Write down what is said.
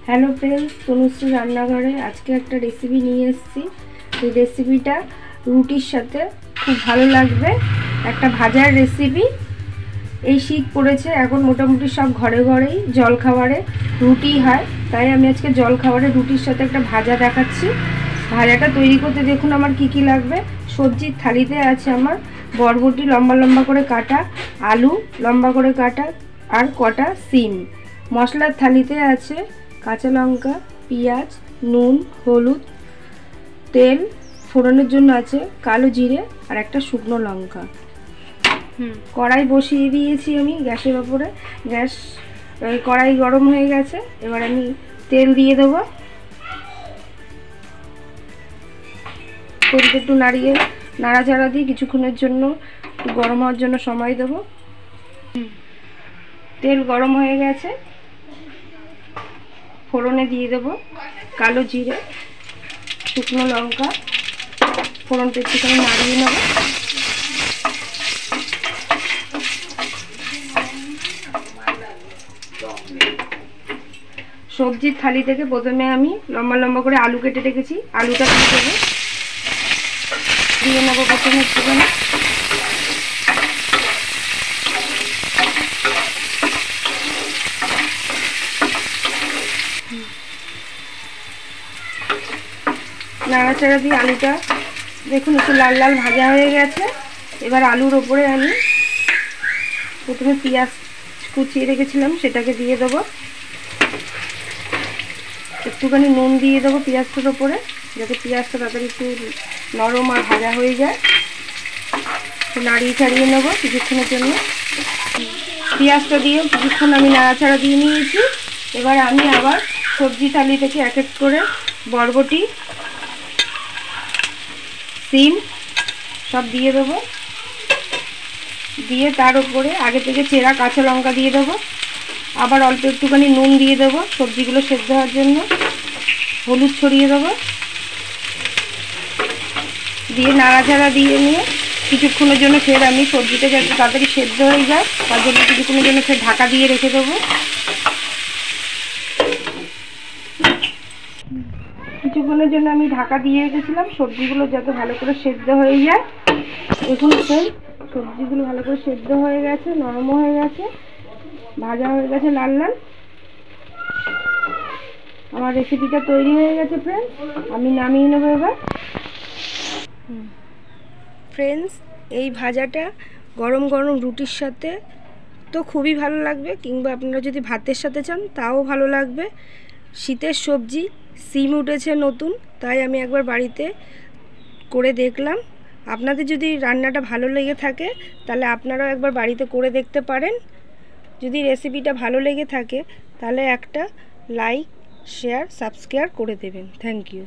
Hello friends, Tanushree রান্নাঘরে আজকে একটা রেসিপি নিয়ে এসেছি। এই রেসিপিটা রুটির সাথে খুব ভালো লাগবে। একটা ভাজার রেসিপি। এই শীত পড়েছে, এখন মোটামুটি সব ঘরে ঘরেই জলখাবারে রুটি হয়, তাই আমি আজকে জলখাবারে রুটির সাথে একটা ভাজা দেখাচ্ছি। ভাজাটা তৈরি করতে দেখুন আমার কি কি লাগবে। সবজির থালিতে আছে আমার বরবটি লম্বা লম্বা করে কাটা, আলু লম্বা করে কাটা, আর কটা সিম। মশলার থালিতে আছে কাঁচা লঙ্কা, পেঁয়াজ, নুন, হলুদ, তেল, ফোড়নের জন্য আছে কালো জিরে আর একটা শুকনো লঙ্কা। কড়াই বসিয়ে দিয়েছি আমি গ্যাসের ওপরে। কড়াই গরম হয়ে গেছে, এবার আমি তেল দিয়ে দেবো। তেলটা একটু নাড়াচাড়া দিয়ে কিছুক্ষণের জন্য গরম হওয়ার জন্য সময় দেবো। তেল গরম হয়ে গেছে, ফোড়নে দিয়ে দেবো কালো জিরে, শুকনো লঙ্কা। ফোড়নটা একটুখানি নাড়িয়ে নেব। সবজির থালি থেকে প্রথমে আমি লম্বা লম্বা করে আলু কেটে রেখেছি, আলুটা দিয়ে দেবো। দিয়ে নেবো প্রথমে একটুখানি। নাড়াচাড়া দিয়ে আলুটা দেখুন একটু লাল লাল ভাজা হয়ে গেছে। এবার আলুর ওপরে আমি প্রথমে পেঁয়াজ কুচিয়ে রেখেছিলাম সেটাকে দিয়ে দেবো। একটুখানি নুন দিয়ে দেবো পেঁয়াজটার ওপরে, যাতে পেঁয়াজটা তাড়াতাড়ি একটু নরম আর ভাজা হয়ে যায়। নাড়িয়ে ছাড়িয়ে নেবো কিছুক্ষণের জন্য। পেঁয়াজটা দিয়ে কিছুক্ষণ আমি নাড়াচাড়া দিয়ে নিয়েছি। এবার আমি আবার সবজি থালি থেকে এক এক করে বরবটি, সিম সব দিয়ে দেবো। দিয়ে তার উপরে আগে থেকে চেরা কাঁচা লঙ্কা দিয়ে দেবো। আবার অল্প একটুখানি নুন দিয়ে দেবো সবজিগুলো সেদ্ধ হওয়ার জন্য। হলুদ ছড়িয়ে দেবো। দিয়ে নাড়াচাড়া দিয়ে নিয়ে কিছুক্ষণের জন্য ফের আমি সবজিটা যাতে তাড়াতাড়ি সেদ্ধ হয়ে যায় তার জন্য কিছুক্ষণের জন্য ফের ঢাকা দিয়ে রেখে দেবো। কিছুক্ষণের জন্য আমি ঢাকা দিয়ে রেখেছিলাম সবজিগুলো যাতে ভালো করে সেদ্ধ হয়ে যায়। দেখুন ফ্রেন্ড, সবজিগুলো ভালো করে সেদ্ধ হয়ে গেছে, নরম হয়ে গেছে, ভাজা হয়ে গেছে লাল লাল। আমার রেসিপিটা তৈরি হয়ে গেছে ফ্রেন্ডস, আমি নামিয়ে নেবো এবার। ফ্রেন্ডস, এই ভাজাটা গরম গরম রুটির সাথে তো খুবই ভালো লাগবে, কিংবা আপনারা যদি ভাতের সাথে চান তাও ভালো লাগবে। শীতের সবজি, সিম উঠেছে নতুন, তাই আমি একবার বাড়িতে করে দেখলাম। আপনাদের যদি রান্নাটা ভালো লেগে থাকে তাহলে আপনারাও একবার বাড়িতে করে দেখতে পারেন। যদি রেসিপিটা ভালো লেগে থাকে তাহলে একটা লাইক, শেয়ার, সাবস্ক্রাইব করে দেবেন। Thank you.